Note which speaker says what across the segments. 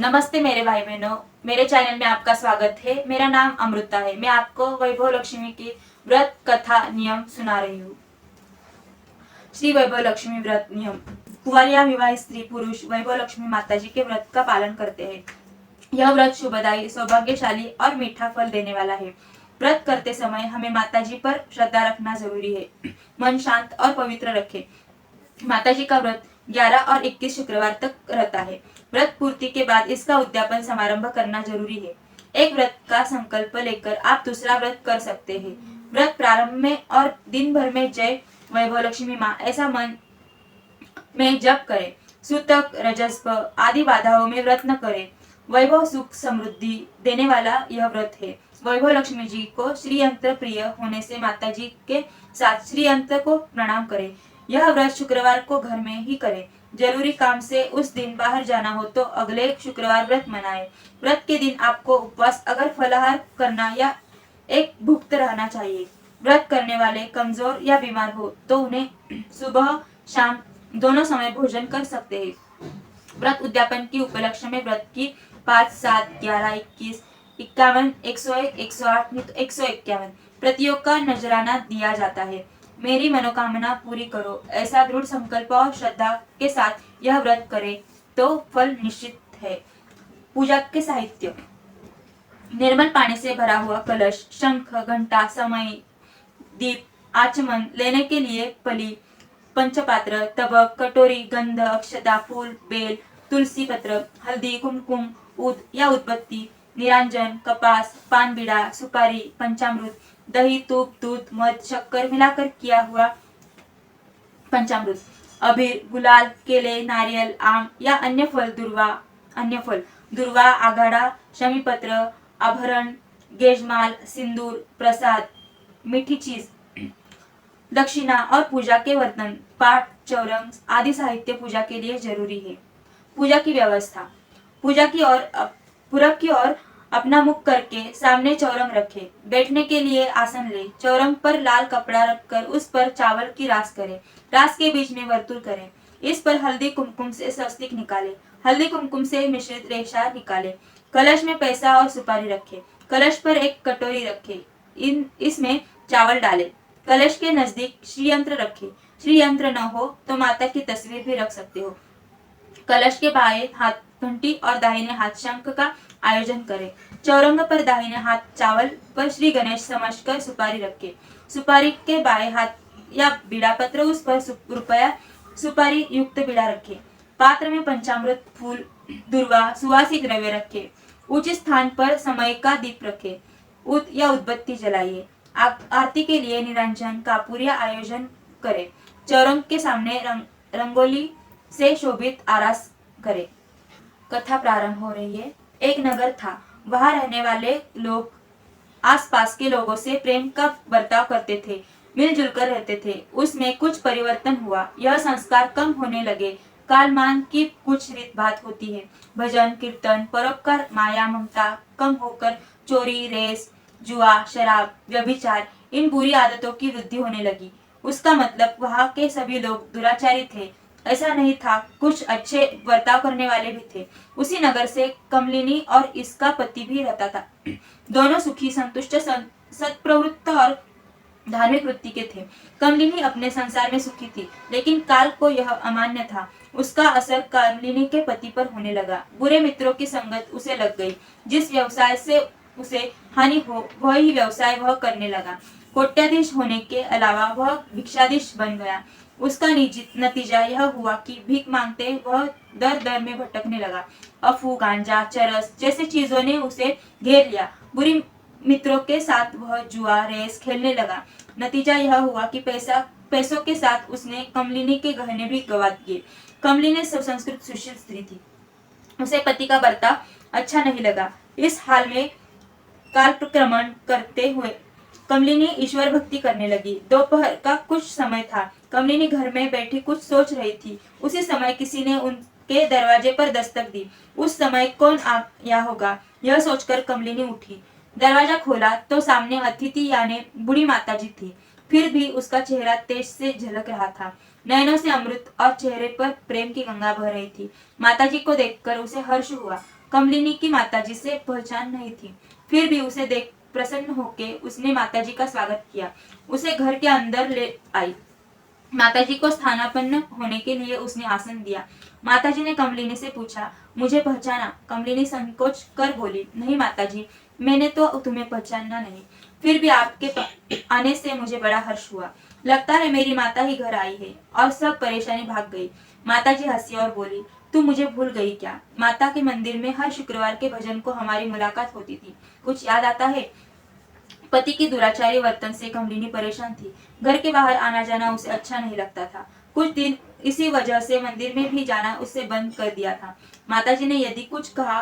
Speaker 1: नमस्ते मेरे भाई बहनों, मेरे चैनल में आपका स्वागत है। मेरा नाम अमृता है। मैं आपको वैभव लक्ष्मी की व्रत कथा नियम सुना रही हूँ। श्री वैभव लक्ष्मी व्रत नियम। कुंवारी या विवाहित स्त्री पुरुष वैभव लक्ष्मी माता जी के व्रत का पालन करते हैं। यह व्रत शुभदायी, सौभाग्यशाली और मीठा फल देने वाला है। व्रत करते समय हमें माता जी पर श्रद्धा रखना जरूरी है। मन शांत और पवित्र रखें। माता जी का व्रत 11 और 21 शुक्रवार तक रहता है। व्रत पूर्ति के बाद इसका उद्यापन समारंभ करना जरूरी है। एक व्रत का संकल्प लेकर आप दूसरा व्रत कर सकते हैं। व्रत प्रारंभ में और दिन भर में जय वैभव लक्ष्मी माँ ऐसा मन में जप करें। सूतक, रजस्प आदि बाधाओं में व्रत न करें। वैभव, सुख, समृद्धि देने वाला यह व्रत है। वैभव लक्ष्मी जी को श्री यंत्र प्रिय होने से माता जी के साथ श्री यंत्र को प्रणाम करें। यह व्रत शुक्रवार को घर में ही करें। जरूरी काम से उस दिन बाहर जाना हो तो अगले शुक्रवार व्रत मनाएं। व्रत के दिन आपको उपवास अगर फलाहार करना या एक भुक्त रहना चाहिए। व्रत करने वाले कमजोर या बीमार हो तो उन्हें सुबह शाम दोनों समय भोजन कर सकते हैं। व्रत उद्यापन की उपलक्ष्य में व्रत की 5, 7, 11, 21, 51, 101, 108 नहीं तो 151 प्रतियों का नजराना दिया जाता है। मेरी मनोकामना पूरी करो, ऐसा दृढ़ संकल्प और श्रद्धा के साथ यह व्रत करे तो फल निश्चित है। पूजा के साहित्य: निर्मल पानी से भरा हुआ कलश, शंख, घंटा, समय, दीप, आचमन लेने के लिए पली, पंचपात्र, तबक, कटोरी, गंध, अक्षता, फूल, बेल, तुलसी पत्र, हल्दी, कुमकुम, ऊद या उदबत्ती, निरांजन, कपास, पान बीड़ा, सुपारी, पंचामृत, दही, दूध, दूध, मध, शक्कर मिलाकर किया हुआ पंचामृत, अबीर, गुलाल, केले, नारियल, आम या अन्य फल, दुर्वा, आघाड़ा, शमीपत्र, आभरण, गेजमाल, सिंदूर, प्रसाद, मीठी चीज, दक्षिणा और पूजा के बर्तन, पाठ, चौरंग आदि साहित्य पूजा के लिए जरूरी है। पूजा की व्यवस्था: पूजा की ओर पूरब की ओर अपना मुख करके सामने चौरंग रखे। बैठने के लिए आसन ले। चौरंग पर लाल कपड़ा रखकर उस पर चावल की रास करें। रास के बीच में वर्तुल करें। इस पर हल्दी कुमकुम से स्वस्तिक निकाले। हल्दी कुमकुम से मिश्रित रेशा निकाले। कलश में पैसा और सुपारी रखे। कलश पर एक कटोरी रखे। इसमें चावल डाले। कलश के नजदीक श्री यंत्र रखे। श्री यंत्र न हो तो माता की तस्वीर भी रख सकते हो। कलश के बाएं हाथ घंटी और दाहिने हाथ शंख का आयोजन करें। चौरंग पर दाहिने हाथ चावल पर श्री गणेश समझकर सुपारी रखे। सुपारी के बाएं हाथ या बीड़ा पत्र उस पर रुपया सुपारी युक्त बीड़ा रखे। पात्र में पंचामृत, फूल, दुर्वा, सुवासिक द्रव्य रखे। उचित स्थान पर समय का दीप रखे। उद या उदबत्ती जलाइए। आरती के लिए निरंजन कापूर आयोजन करें। चौरंग के सामने रंगोली से शोभित आरास करे। कथा प्रारंभ हो रही है। एक नगर था। वहां रहने वाले लोग आसपास के लोगों से प्रेम का बर्ताव करते थे, मिलजुल कर रहते थे। उसमें कुछ परिवर्तन हुआ। यह संस्कार कम होने लगे। कालमान की कुछ रीत बात होती है। भजन, कीर्तन, परोपकार, माया, ममता कम होकर चोरी, रेस, जुआ, शराब, व्यभिचार इन बुरी आदतों की वृद्धि होने लगी। उसका मतलब वहां के सभी लोग दुराचारी थे ऐसा नहीं था, कुछ अच्छे बर्ताव करने वाले भी थे। उसी नगर से कमलिनी और इसका पति भी रहता था। दोनों सुखी, संतुष्ट, सत्प्रवृत्त और धार्मिक वृत्ति के थे। कमलिनी अपने संसार में सुखी थी, लेकिन काल को यह अमान्य था। उसका असर कमलिनी के पति पर होने लगा। बुरे मित्रों की संगत उसे लग गई। जिस व्यवसाय से उसे हानि हो वही व्यवसाय वह करने लगा। कोट्याधीश होने के अलावा वह भिक्षाधीश बन गया। उसका नतीजा यह हुआ कि भीख मांगते वह दर दर में भटकने लगा। अफू, गांजा, चरस जैसे चीजों ने उसे घेर लिया। बुरी मित्रों के साथ वह जुआ, रेस खेलने लगा। नतीजा यह हुआ कि पैसों के साथ उसने कमलिनी के गहने भी गवा दिए। कमलिनी सुसंस्कृत सुशील स्त्री थी। उसे पति का बर्ताव अच्छा नहीं लगा। इस हाल में कालक्रमण करते हुए कमलिनी ईश्वर भक्ति करने लगी। दोपहर का कुछ समय था। कमलिनी घर में बैठी कुछ सोच रही थी। उसी समय किसी ने उनके दरवाजे पर दस्तक दी। उस समय कौन आया होगा, यह सोचकर कमलिनी उठी। दरवाजा खोला तो सामने अतिथि यानी बूढ़ी माताजी थी। फिर भी उसका चेहरा तेज से झलक रहा था। नयनों से अमृत और चेहरे पर प्रेम की गंगा बह रही थी। माताजी को देखकर उसे हर्ष हुआ। कमलिनी की माताजी से पहचान नहीं थी, फिर भी उसे देख प्रसन्न होकर उसने माताजी का स्वागत किया, उसे घर के अंदर ले आई। माताजी को स्थानापन्न होने के लिए उसने आसन दिया। माताजी ने कमलिनी से पूछा, मुझे पहचाना? कमलिनी संकोच कर बोली, नहीं माताजी, मैंने तो तुम्हें पहचाना नहीं, फिर भी आपके आने से मुझे बड़ा हर्ष हुआ। लगता है मेरी माता ही घर आई है। और सब परेशानी भाग गई। माताजी हंसी और बोली, तू मुझे भूल गई क्या? माता के मंदिर में हर शुक्रवार के भजन को हमारी मुलाकात होती थी, कुछ याद आता है? पति की दुराचारी वर्तन से कमलिनी परेशान थी। घर के बाहर आना जाना उसे अच्छा नहीं लगता था। कुछ दिन इसी वजह से मंदिर में भी जाना उसे बंद कर दिया था। माताजी ने यदि कुछ कहा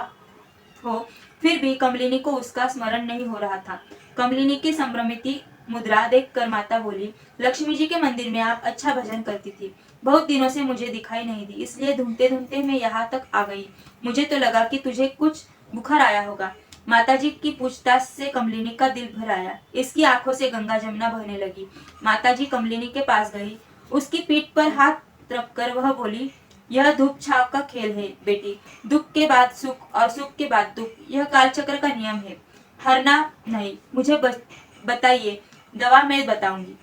Speaker 1: हो, फिर भी कमलिनी को उसका स्मरण नहीं हो रहा था। कमलिनी की संभ्रमित मुद्रा देखकर माता बोली, लक्ष्मी जी के मंदिर में आप अच्छा भजन करती थी, बहुत दिनों से मुझे दिखाई नहीं दी, इसलिए ढूंढते ढूंढते मैं यहाँ तक आ गई। मुझे तो लगा कि तुझे कुछ बुखार आया होगा। माताजी की पूछताछ से कमलिनी का दिल भर आया। इसकी आंखों से गंगा जमुना बहने लगी। माताजी कमलिनी के पास गई, उसकी पीठ पर हाथ रखकर वह बोली, यह धूप छाव का खेल है बेटी, दुख के बाद सुख और सुख के बाद दुख, यह कालचक्र का नियम है, हारना नहीं। मुझे बताइए, दवा मैं बताऊंगी।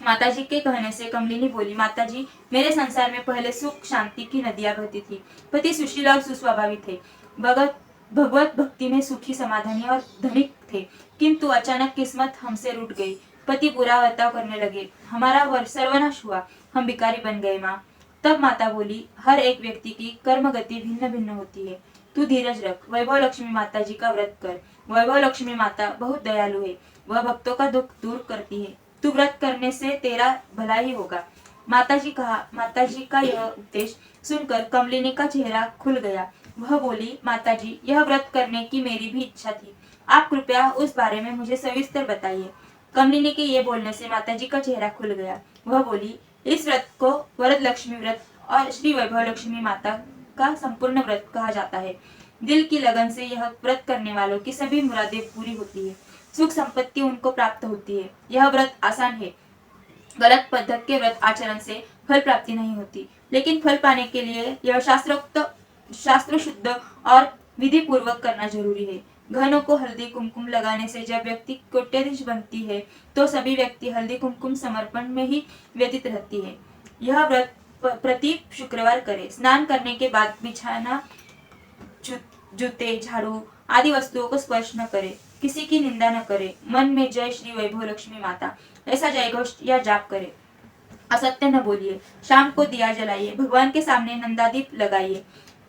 Speaker 1: माताजी के कहने से कमलिनी बोली, माताजी, मेरे संसार में पहले सुख शांति की नदियां बहती थी। पति सुशील और सुस्वभावी थे, भगवत भक्ति में सुखी समाधानी और धनिक थे, किंतु अचानक किस्मत हमसे रूठ गई। पति बुरा बर्ताव करने लगे, हमारा सर्वनाश हुआ, हम भिखारी बन गए। माँ तब माता बोली, हर एक व्यक्ति की कर्म गति भिन्न भिन्न होती है, तू धीरज रख, वैभव लक्ष्मी माता जी का व्रत कर। वैभव लक्ष्मी माता बहुत दयालु है, वह भक्तों का दुख दूर करती है, तू व्रत करने से तेरा भला ही होगा। माताजी का यह उपदेश सुनकर कमलिनी का चेहरा खुल गया। वह बोली, माताजी, यह व्रत करने की मेरी भी इच्छा थी, आप कृपया उस बारे में मुझे सविस्तर बताइए। कमलिनी के ये बोलने से माताजी का चेहरा खुल गया। वह बोली, इस व्रत को वरद लक्ष्मी व्रत और श्री वैभव लक्ष्मी माता का संपूर्ण व्रत कहा जाता है। दिल की लगन से यह व्रत करने वालों की सभी मुरादें पूरी होती है, सुख संपत्ति उनको प्राप्त होती है। यह व्रत आसान है, गलत पद्धत के व्रत आचरण से फल प्राप्ति नहीं होती, लेकिन फल पाने के लिए यह शास्त्र शुद्ध और विधि पूर्वक करना जरूरी है। घनों को हल्दी कुमकुम लगाने से जब व्यक्ति कोट्याधीश बनती है, तो सभी व्यक्ति हल्दी कुमकुम समर्पण में ही व्यतीत रहती है। यह व्रत प्रति शुक्रवार करे। स्नान करने के बाद बिछाना, जूते, झाड़ू आदि वस्तुओं को स्पर्श न करे, किसी की निंदा न करे, मन में जय श्री वैभव लक्ष्मी माता ऐसा जयघोष या जाप करे, असत्य न बोलिए, शाम को दिया जलाइए, भगवान के सामने नंदादीप लगाइए,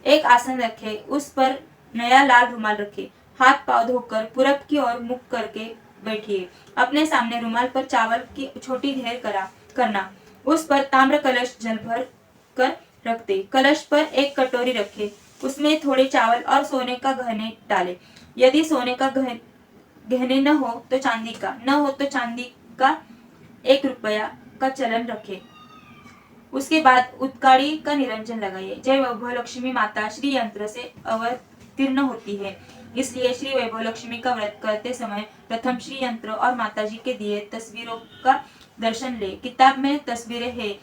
Speaker 1: एक आसन रखे, उस पर नया लाल रुमाल रखे, हाथ पांव धोकर पूरब की ओर मुख करके बैठिए, अपने सामने रुमाल पर चावल की छोटी ढेर करना, उस पर ताम्र कलश जल भर कर रख दे, कलश पर एक कटोरी रखे, उसमें थोड़े चावल और सोने का गहने डाले, यदि सोने का गहने न हो तो चांदी का, न हो तो चांदी का 1 रुपया का चलन रखे। उसके बाद उत्काड़ी का निरंजन लगाइए। जय वैभव लक्ष्मी माता श्री यंत्र से अवतीर्ण होती है, इसलिए श्री वैभव लक्ष्मी का व्रत करते समय प्रथम श्री यंत्र और माताजी के दिए तस्वीरों का दर्शन ले। किताब में तस्वीरें हैं,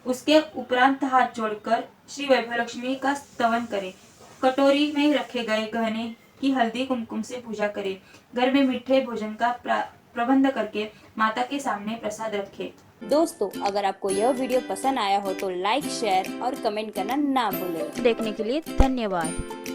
Speaker 1: उसके उपरांत हाथ जोड़कर श्री वैभव लक्ष्मी का स्तवन करे। कटोरी में रखे गए गहने की हल्दी कुमकुम से पूजा करे। घर में मीठे भोजन का प्रबंध करके माता के सामने प्रसाद रखे।
Speaker 2: दोस्तों, अगर आपको यह वीडियो पसंद आया हो तो लाइक, शेयर और कमेंट करना ना भूलें।
Speaker 3: देखने के लिए धन्यवाद।